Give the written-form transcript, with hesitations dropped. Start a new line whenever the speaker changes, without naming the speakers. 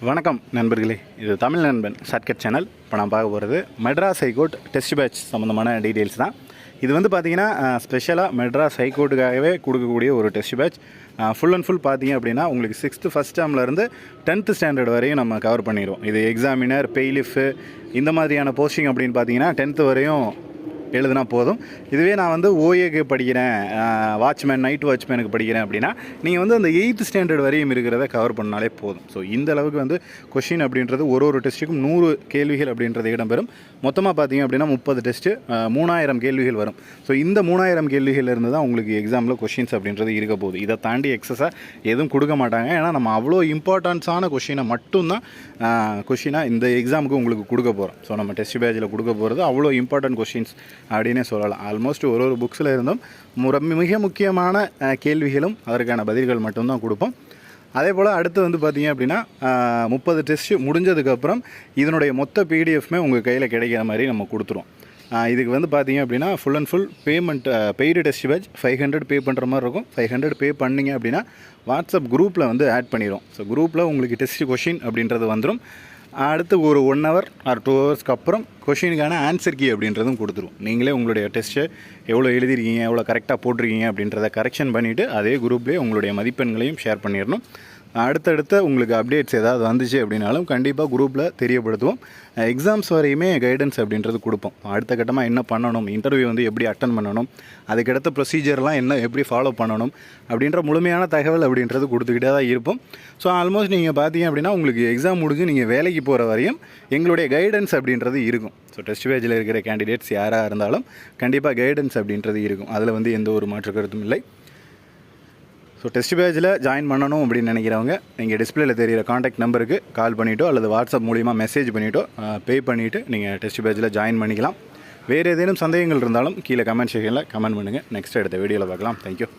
வணக்கம் நண்பர்களே, இது தமிழ் நண்பன் ஷார்ட்கட் சேனல். இப்போ நான் பார்க்க போகிறது மெட்ராஸ் ஹைகோர்ட் டெஸ்ட் பேட்ச் சம்மந்தமான டீட்டெயில்ஸ் தான். இது வந்து பார்த்திங்கன்னா ஸ்பெஷலாக மெட்ராஸ் ஹைகோர்ட்டுக்காகவே கொடுக்கக்கூடிய ஒரு test batch. Full and full பார்த்தீங்க அப்படின்னா உங்களுக்கு 6th ஃபஸ்ட் டேர்ம்லேருந்து 10th ஸ்டாண்டர்ட் வரையும் நம்ம கவர் பண்ணிடுவோம். இது எக்ஸாமினர், பெய்லிஃபு இந்த மாதிரியான போஸ்டிங் அப்படின்னு பார்த்தீங்கன்னா 10th வரையும் எழுதுனா போதும். இதுவே நான் வந்து ஓஏக்கு படிக்கிறேன், வாட்ச்மேன், நைட் வாட்ச்மேனுக்கு படிக்கிறேன் அப்படின்னா நீங்கள் வந்து அந்த 8th ஸ்டாண்டர்ட் வரையும் இருக்கிறத கவர் பண்ணாலே போதும். ஸோ இந்த அளவுக்கு வந்து கொஷின் அப்படின்றது ஒரு டெஸ்ட்டுக்கும் 100 கேள்விகள் அப்படின்றது இடம்பெறும். மொத்தமாக பார்த்தீங்க அப்படின்னா 30 டெஸ்ட்டு, 3000 கேள்விகள் வரும். ஸோ இந்த 3000 கேள்விகள் இருந்து தான் உங்களுக்கு எக்ஸாமில் கொஷின்ஸ் அப்படின்றது இருக்க போகுது. இதை தாண்டி எக்ஸஸாக எதுவும் கொடுக்க மாட்டாங்க. ஏன்னா நம்ம அவ்வளோ இம்பார்ட்டன்ஸான கொஷினை மட்டும்தான் கொஷினாக இந்த எக்ஸாமுக்கு உங்களுக்கு கொடுக்க போகிறோம். ஸோ நம்ம டெஸ்ட் பேட்சில் கொடுக்க போகிறது அவ்வளோ இம்பார்ட்டன்ட் கொஷின்ஸ் அப்படின்னே சொல்லலாம். ஆல்மோஸ்ட் ஒரு புக்ஸில் இருந்தும் மிக முக்கியமான கேள்விகளும் அதற்கான பதில்கள் மட்டும்தான் கொடுப்போம். அதே போல் அடுத்து வந்து பார்த்திங்க அப்படின்னா 30 டெஸ்ட்டு முடிஞ்சதுக்கப்புறம் இதனுடைய மொத்த பிடிஎஃப்மே உங்கள் கையில் கிடைக்கிற மாதிரி நம்ம கொடுத்துருவோம். இதுக்கு வந்து பார்த்திங்க அப்படின்னா full and full payment, paid test batch 500 pay பண்ணுற மாதிரி இருக்கும். 500 பே பண்ணிங்க அப்படின்னா வாட்ஸ்அப் குரூப்பில் வந்து ஆட் பண்ணிடுவோம். ஸோ குரூப்பில் உங்களுக்கு டெஸ்ட் கொஷின் அப்படின்றது வந்துடும். அடுத்து ஒரு 1 hour ஆர் 2 hours அப்புறம் கொஷினுக்கான ஆன்சர் கீ அப்படின்றதும் கொடுத்துருவோம். நீங்களே உங்களுடைய டெஸ்ட்டை எவ்வளோ எழுதிருக்கீங்க, எவ்வளோ கரெக்டாக போட்டிருக்கீங்க அப்படின்றத கரெக்ஷன் பண்ணிவிட்டு அதே குரூப்லேயே உங்களுடைய மதிப்பெண்களையும் ஷேர் பண்ணிடணும். அடுத்தடுத்த உங்களுக்கு அப்டேட்ஸ் ஏதாவது வந்துச்சு அப்படின்னாலும் கண்டிப்பாக குரூப்பில் தெரியப்படுத்துவோம். எக்ஸாம்ஸ் வரையுமே கைடன்ஸ் அப்படின்றது கொடுப்போம். அடுத்த கட்டமாக என்ன பண்ணணும், இன்டர்வியூ வந்து எப்படி அட்டன் பண்ணணும், அதுக்கடுத்த ப்ரொசீஜர்லாம் என்ன எப்படி ஃபாலோ பண்ணணும் அப்படின்ற முழுமையான தகவல் அப்படின்றது கொடுத்துக்கிட்டே தான் இருப்போம். ஸோ ஆல்மோஸ்ட் நீங்கள் பார்த்தீங்க அப்படின்னா உங்களுக்கு எக்ஸாம் முடிஞ்சு நீங்கள் வேலைக்கு போகிற வரையும் எங்களுடைய கைடன்ஸ் அப்படின்றது இருக்கும். ஸோ டெஸ்ட் பேஜில் இருக்கிற கேண்டிடேட்ஸ் யாராக இருந்தாலும் கண்டிப்பாக கைடன்ஸ் அப்படின்றது இருக்கும். அதில் வந்து எந்த ஒரு மாற்று கருத்தும் இல்லை. ஸோ டெஸ்ட் பேட்சில் ஜாயின் பண்ணணும் அப்படின்னு நினைக்கிறவங்க நீங்கள் டிஸ்பிளேயில் தெரிகிற காண்டாக்ட் நம்பருக்கு கால் பண்ணிவிட்டோ அல்லது வாட்ஸ்அப் மூலிமா மெசேஜ் பண்ணிவிட்டோ பே பண்ணிவிட்டு நீங்கள் டெஸ்ட் பேட்சில் ஜாயின் பண்ணிக்கலாம். வேறு ஏதேனும் சந்தேகங்கள் இருந்தாலும் கீழே கமெண்ட் செக்ஷனில் கமெண்ட் பண்ணுங்கள். நெக்ஸ்ட் அடுத்த வீடியோவில் பார்க்கலாம். தேங்க்யூ.